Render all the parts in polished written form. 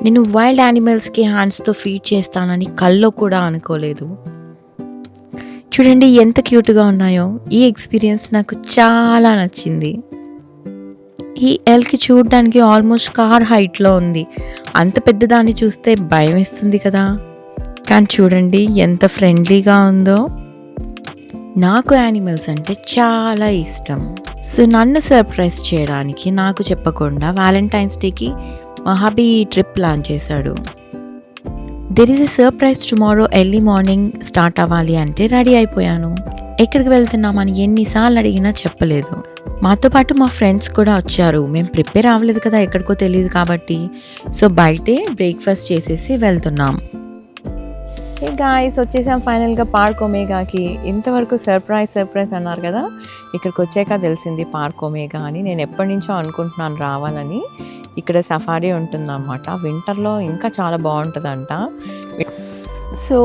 నేను wild యానిమల్స్‌కి హ్యాండ్స్‌తో feed చేస్తానని కల్లో కూడా అనుకోలేదు. చూడండి ఎంత క్యూట్‌గా ఉన్నాయో. ఈ ఎక్స్‌పీరియన్స్ నాకు చాలా నచ్చింది. ఈ ఎల్క్ చూడడానికి ఆల్మోస్ట్ కార్ హైట్‌లో ఉంది. అంత పెద్దదాన్ని చూస్తే భయమేస్తుంది కదా! కానీ చూడండి ఎంత ఫ్రెండ్లీగా ఉందో. నాకు యానిమల్స్ అంటే చాలా ఇష్టం. సో నన్ను సర్ప్రైజ్ చేయడానికి నాకు చెప్పకుండా వ్యాలంటైన్స్ డేకి మా హబీ ట్రిప్ ప్లాన్ చేశాడు. There is a surprise tomorrow early morning start అవ్వాలి అంటే రెడీ అయిపోయాను. ఎక్కడికి వెళ్తున్నామని ఎన్నిసార్లు అడిగినా చెప్పలేదు. మాతో పాటు మా ఫ్రెండ్స్ కూడా వచ్చారు. మేము ప్రిపేర్ అవ్వలేదు కదా, ఎక్కడికో తెలియదు కాబట్టి. సో బయటే బ్రేక్ఫాస్ట్ చేసేసి వెళ్తున్నాం. హే గాయ్స్, వచ్చేసాం ఫైనల్గా పార్క్ ఒమేగాకి. ఇంతవరకు సర్ప్రైజ్ అన్నారు కదా, ఇక్కడికి వచ్చాక తెలిసింది పార్క్ ఒమేగా అని. నేను ఎప్పటి నుంచో అనుకుంటున్నాను రావాలని. ఇక్కడ సఫారీ ఉంటుందన్నమాట. వింటర్లో ఇంకా చాలా బాగుంటుందంట. సో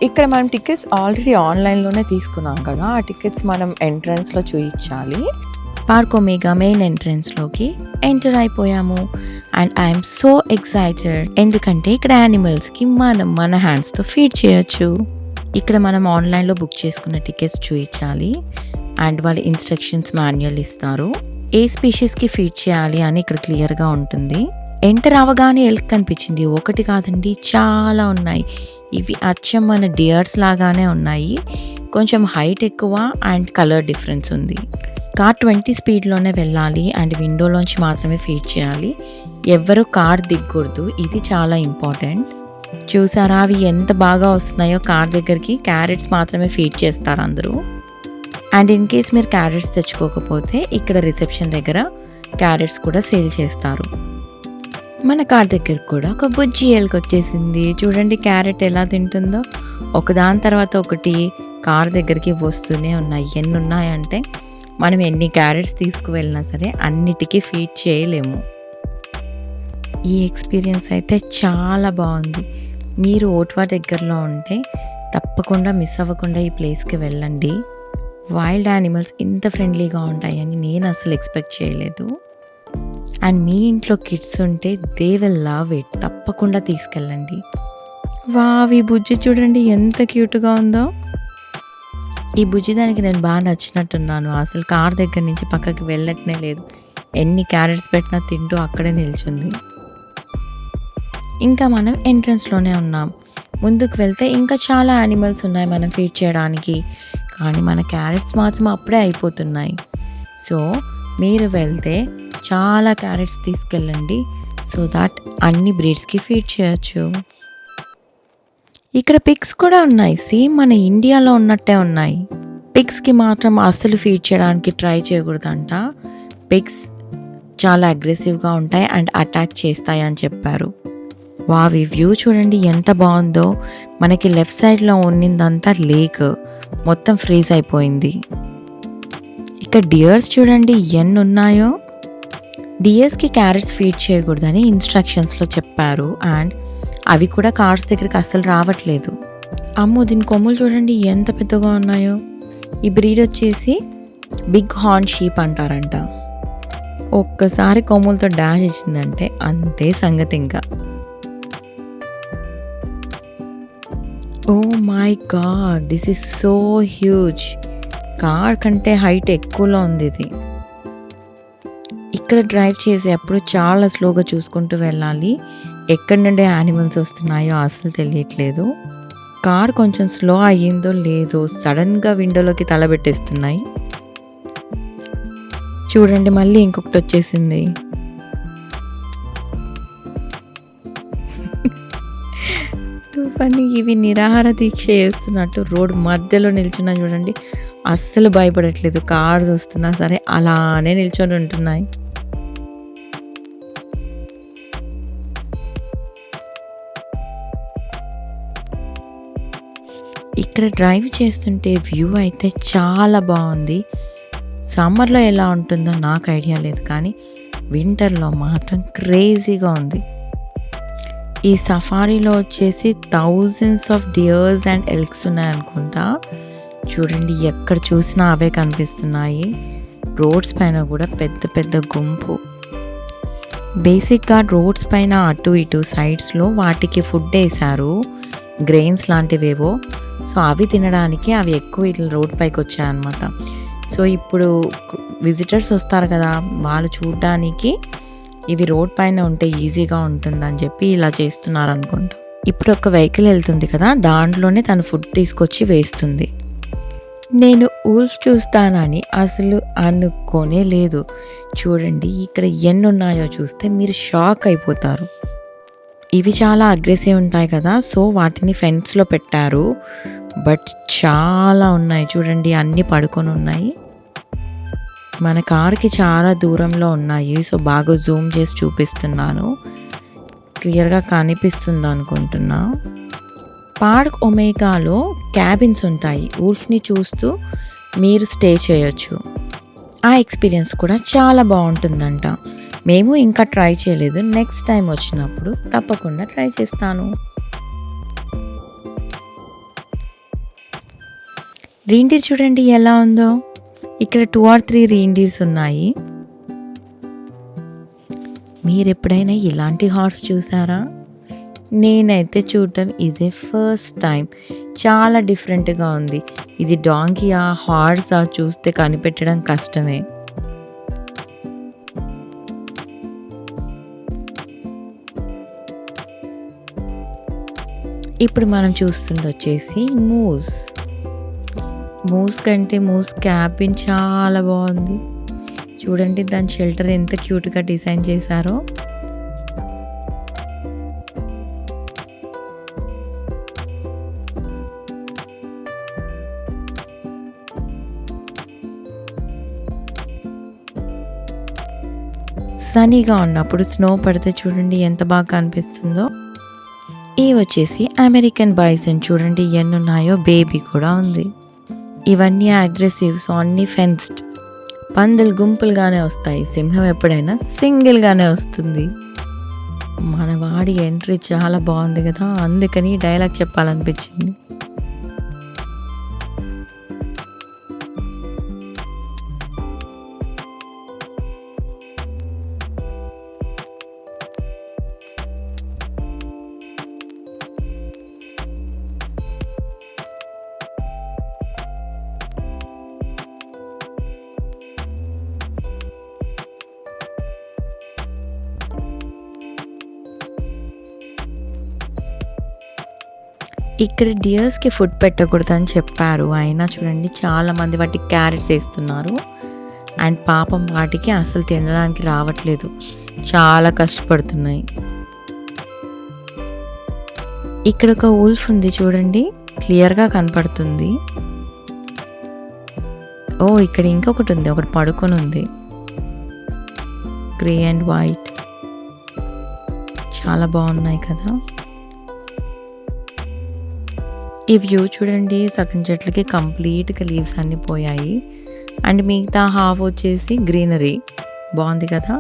ఇక్కడ మనం టికెట్స్ ఆల్రెడీ ఆన్లైన్లోనే తీసుకున్నాం కదా, ఆ టికెట్స్ మనం ఎంట్రన్స్లో చూయించాలి. పార్క్ ఒమేగా మెయిన్ ఎంట్రన్స్లోకి ఎంటర్ అయిపోయాము. అండ్ ఐఎమ్ సో ఎక్సైటెడ్, ఎందుకంటే ఇక్కడ యానిమల్స్కి మనం మన హ్యాండ్స్తో ఫీడ్ చేయొచ్చు. ఇక్కడ మనం ఆన్లైన్లో బుక్ చేసుకున్న టికెట్స్ చూయించాలి. అండ్ వాళ్ళు ఇన్స్ట్రక్షన్స్ మాన్యువల్ ఇస్తారు. ఏ స్పీషీస్కి ఫీడ్ చేయాలి అని ఇక్కడ క్లియర్గా ఉంటుంది. ఎంటర్ అవగానే ఎల్క్ కనిపించింది. ఒకటి కాదండి, చాలా ఉన్నాయి. ఇవి అచ్చం మన డియర్స్ లాగానే ఉన్నాయి. కొంచెం హైట్ ఎక్కువ అండ్ కలర్ డిఫరెన్స్ ఉంది. కార్ 20 స్పీడ్లోనే వెళ్ళాలి అండ్ విండోలోంచి మాత్రమే ఫీడ్ చేయాలి. ఎవ్వరూ కార్ దిగకూడదు, ఇది చాలా ఇంపార్టెంట్. చూసారా అవి ఎంత బాగా వస్తున్నాయో. కార్ దగ్గరికి క్యారెట్స్ మాత్రమే ఫీడ్ చేస్తారు అందరూ. అండ్ ఇన్ కేస్ మీరు క్యారెట్స్ తెచ్చుకోకపోతే ఇక్కడ రిసెప్షన్ దగ్గర క్యారెట్స్ కూడా సేల్ చేస్తారు. మన కార్ దగ్గరకు కూడా ఒక బుజ్జి ఎల్క్ వచ్చేసింది. చూడండి క్యారెట్ ఎలా తింటుందో. ఒకదాని తర్వాత ఒకటి కార్ దగ్గరికి వస్తూనే ఉన్నాయి. ఎన్ని ఉన్నాయంటే మనం ఎన్ని క్యారెట్స్ తీసుకువెళ్ళినా సరే అన్నిటికీ ఫీడ్ చేయలేము. ఈ ఎక్స్పీరియన్స్ అయితే చాలా బాగుంది. మీరు ఓట్వా దగ్గరలో ఉంటే తప్పకుండా మిస్ అవ్వకుండా ఈ ప్లేస్కి వెళ్ళండి. వైల్డ్ యానిమల్స్ ఇంత ఫ్రెండ్లీగా ఉంటాయని నేను అసలు ఎక్స్పెక్ట్ చేయలేదు. అండ్ మీ ఇంట్లో కిడ్స్ ఉంటే దే విల్ లవ్ ఇట్. తప్పకుండా తీసుకెళ్ళండి. వావ్, ఈ బుజ్జి చూడండి ఎంత క్యూట్గా ఉందో. ఈ బుజ్జి దానికి నేను బాగా నచ్చినట్టున్నాను. అసలు కార్ దగ్గర నుంచి పక్కకి వెళ్ళట్నే లేదు. ఎన్ని క్యారెట్స్ పెట్టినా తింటూ అక్కడే నిల్చుంది. ఇంకా మనం ఎంట్రన్స్లోనే ఉన్నాం. ముందుకు వెళ్తే ఇంకా చాలా యానిమల్స్ ఉన్నాయి మనం ఫీడ్ చేయడానికి. కానీ మన క్యారెట్స్ మాత్రం అప్పుడే అయిపోతున్నాయి. సో మీరు వెళ్తే చాలా క్యారెట్స్ తీసుకెళ్ళండి, సో దాట్ అన్ని బ్రీడ్స్కి ఫీడ్ చేయొచ్చు. ఇక్కడ పిగ్స్ కూడా ఉన్నాయి. సేమ్ మన ఇండియాలో ఉన్నట్టే ఉన్నాయి. పిగ్స్కి మాత్రం అస్సలు ఫీడ్ చేయడానికి ట్రై చేయకూడదంట. పిగ్స్ చాలా అగ్రెసివ్గా ఉంటాయి అండ్ అటాక్ చేస్తాయి అని చెప్పారు. వావ్, ఈ వ్యూ చూడండి ఎంత బాగుందో. మనకి లెఫ్ట్ సైడ్లో ఉన్నదంతా లేక్, మొత్తం ఫ్రీజ్ అయిపోయింది. ఇక్కడ డియర్స్ చూడండి ఎన్ని ఉన్నాయో. డియర్స్కి క్యారెట్స్ ఫీడ్ చేయకూడదని ఇన్స్ట్రక్షన్స్లో చెప్పారు. అండ్ అవి కూడా కార్స్ దగ్గరికి అస్సలు రావట్లేదు. అమ్మో, దీని కొమ్ములు చూడండి ఎంత పెద్దగా ఉన్నాయో. ఈ బ్రీడ్ వచ్చేసి బిగ్ హార్న్ షీప్ అంటారంట. ఒక్కసారి కొమ్ములతో డాష్ ఇచ్చిందంటే అంతే సంగతి. ఇంకా oh my god, this is so huge. Car కంటే హైట్ ఎక్కువలో ఉంది ఇది. ఇక్కడ డ్రైవ్ చేసేటప్పుడు చాలా స్లోగా చూసుకుంటూ వెళ్ళాలి. ఎక్కడి నుండి యానిమల్స్ వస్తున్నాయో అసలు తెలియట్లేదు. కార్ కొంచెం స్లో అయ్యిందో లేదో సడన్గా విండోలోకి తలబెట్టేస్తున్నాయి. చూడండి మళ్ళీ ఇంకొకటి వచ్చేసింది. ఫన్నీ, ఇవి నిరాహార దీక్ష చేస్తున్నట్టు రోడ్ మధ్యలో నిల్చున్నా చూడండి. అస్సలు భయపడట్లేదు. కార్స్ వస్తున్నా సరే అలానే నిల్చొని ఉంటున్నాయి. ఇక్కడ డ్రైవ్ చేస్తుంటే వ్యూ అయితే చాలా బాగుంది. సమ్మర్లో ఎలా ఉంటుందో నాకు ఐడియా లేదు, కానీ వింటర్లో మాత్రం క్రేజీగా ఉంది. ఈ సఫారీలో వచ్చేసి థౌజండ్స్ ఆఫ్ డియర్స్ అండ్ ఎల్క్స్ ఉన్నాయనుకుంటా. చూడండి ఎక్కడ చూసినా అవే కనిపిస్తున్నాయి. రోడ్స్ పైన కూడా పెద్ద పెద్ద గుంపు. బేసిక్గా రోడ్స్ పైన అటు ఇటు సైడ్స్లో వాటికి ఫుడ్ వేశారు, గ్రెయిన్స్ లాంటివేవో. సో అవి తినడానికి అవి ఎక్కువ ఇట్లా రోడ్ పైకి వచ్చాయన్నమాట. సో ఇప్పుడు విజిటర్స్ వస్తారు కదా, వాళ్ళు చూడడానికి ఇవి రోడ్ పైన ఉంటే ఈజీగా ఉంటుందని చెప్పి ఇలా చేస్తున్నారు అనుకుంటా. ఇప్పుడు ఒక వెహికల్ వెళ్తుంది కదా, దాంట్లోనే తను ఫుడ్ తీసుకొచ్చి వేస్తుంది. నేను ఊల్ఫ్ చూస్తానని అసలు అనుకోనే లేదు. చూడండి ఇక్కడ ఎన్ని ఉన్నాయో చూస్తే మీరు షాక్ అయిపోతారు. ఇవి చాలా అగ్రెసివ్ ఉంటాయి కదా, సో వాటిని ఫెన్స్లో పెట్టారు. బట్ చాలా ఉన్నాయి చూడండి, అన్నీ పడుకొని ఉన్నాయి. మన కార్కి చాలా దూరంలో ఉన్నాయి. సో బాగా జూమ్ చేసి చూపిస్తున్నాను, క్లియర్గా కనిపిస్తుంది అనుకుంటున్నా. పార్క్ ఒమేగాలో క్యాబిన్స్ ఉంటాయి, ఊల్ఫ్ని చూస్తూ మీరు స్టే చేయొచ్చు. ఆ ఎక్స్పీరియన్స్ కూడా చాలా బాగుంటుందంట. మేము ఇంకా ట్రై చేయలేదు, నెక్స్ట్ టైం వచ్చినప్పుడు తప్పకుండా ట్రై చేస్తాను. రీండీర్ చూడండి ఎలా ఉందో. ఇక్కడ 2 or 3 రీండీర్స్ ఉన్నాయి. మీరు ఎప్పుడైనా ఇలాంటి హార్స్ చూసారా? నేనైతే చూడటం ఇదే ఫస్ట్ టైం. చాలా డిఫరెంట్గా ఉంది. ఇది డాంకీయా హార్సా చూస్తే కనిపెట్టడం కష్టమే. ఇప్పుడు మనం చూస్తుంది వచ్చేసి మూస్. మూస్ కంటే మూస్ క్యాబిన్ చాలా బాగుంది. చూడండి దాని షెల్టర్ ఎంత క్యూట్గా డిజైన్ చేశారో. సనీగా ఉన్నప్పుడు స్నో పడితే చూడండి ఎంత బాగా కనిపిస్తుందో. ఇవి వచ్చేసి అమెరికన్ బైసన్, చూడండి ఎన్ని ఉన్నాయో. బేబీ కూడా ఉంది. ఇవన్నీ అగ్రెసివ్స్, అన్నీ ఫెన్స్డ్. పందులు గుంపులుగానే వస్తాయి, సింహం ఎప్పుడైనా సింగిల్గానే వస్తుంది. మన వాడి ఎంట్రీ చాలా బాగుంది కదా, అందుకని డైలాగ్ చెప్పాలనిపించింది. ఇక్కడ డియర్స్కి ఫుడ్ పెట్టకూడదని చెప్పారు, అయినా చూడండి చాలామంది వాటికి క్యారెట్స్ వేస్తున్నారు. అండ్ పాపం వాటికి అసలు తినడానికి రావట్లేదు, చాలా కష్టపడుతున్నాయి. ఇక్కడ ఒక ఊల్ఫ్ ఉంది చూడండి, క్లియర్గా కనపడుతుంది. ఓ ఇక్కడ ఇంకొకటి ఉంది, ఒకటి పడుకొని ఉంది, గ్రే అండ్ వైట్. చాలా బాగున్నాయి కదా. ఈ వ్యూ చూడండి, సగం చెట్లకి కంప్లీట్గా లీవ్స్ అన్నీ పోయాయి అండ్ మిగతా హాఫ్ వచ్చేసి గ్రీనరీ. బాగుంది కదా.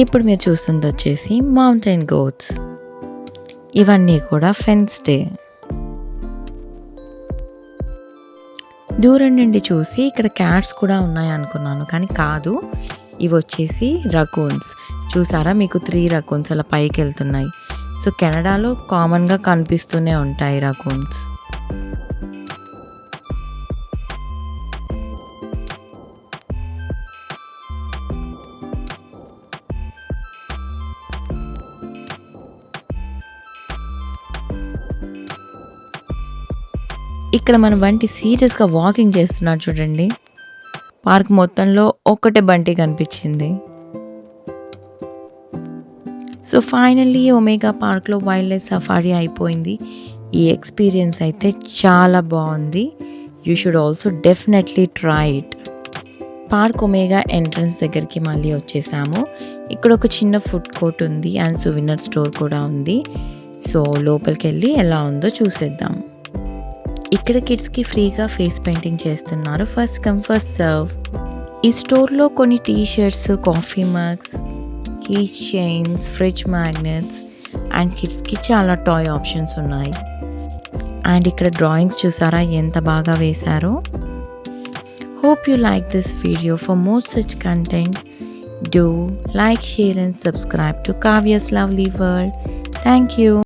ఇప్పుడు మీరు చూస్తుంది వచ్చేసి మౌంటైన్ గోట్స్. ఇవన్నీ కూడా ఫెన్స్డే. దూరం నుండి చూసి ఇక్కడ క్యాట్స్ కూడా ఉన్నాయి అనుకున్నాను, కానీ కాదు. ఇవి వచ్చేసి రకూన్స్. చూసారా, మీకు 3 రకూన్స్ అలా పైకి వెళ్తున్నాయి. సో కెనడాలో కామన్గా కనిపిస్తూనే ఉంటాయి రకూన్స్. ఇక్కడ మన బంటి సీరియస్గా వాకింగ్ చేస్తున్నాడు చూడండి. పార్క్ మొత్తంలో ఒక్కటే బంటి కనిపించింది. సో ఫైనల్లీ ఒమేగా పార్క్లో వైల్డ్ లైఫ్ సఫారీ అయిపోయింది. ఈ ఎక్స్పీరియన్స్ అయితే చాలా బాగుంది. You should also definitely try it. Park omega entrance దగ్గరికి మళ్ళీ వచ్చేసాము. ఇక్కడ ఒక చిన్న ఫుడ్ కోర్ట్ ఉంది అండ్ సువినర్ స్టోర్ కూడా ఉంది. సో లోపలికి వెళ్ళి ఎలా ఉందో చూసేద్దాం. ఇక్కడ కిడ్స్కి ఫ్రీగా ఫేస్ పెయింటింగ్ చేస్తున్నారు, ఫస్ట్ కమ్ ఫస్ట్ సర్వ్. ఈ స్టోర్లో కొన్ని t-shirts, coffee mugs, key chains, fridge magnets and కిడ్స్కి చాలా టాయ్ ఆప్షన్స్ ఉన్నాయి. అండ్ ఇక్కడ డ్రాయింగ్స్ చూసారా ఎంత బాగా వేశారో. Hope you like this video. For more such content, Do like, share and subscribe to Kavya's Lovely World. Thank you.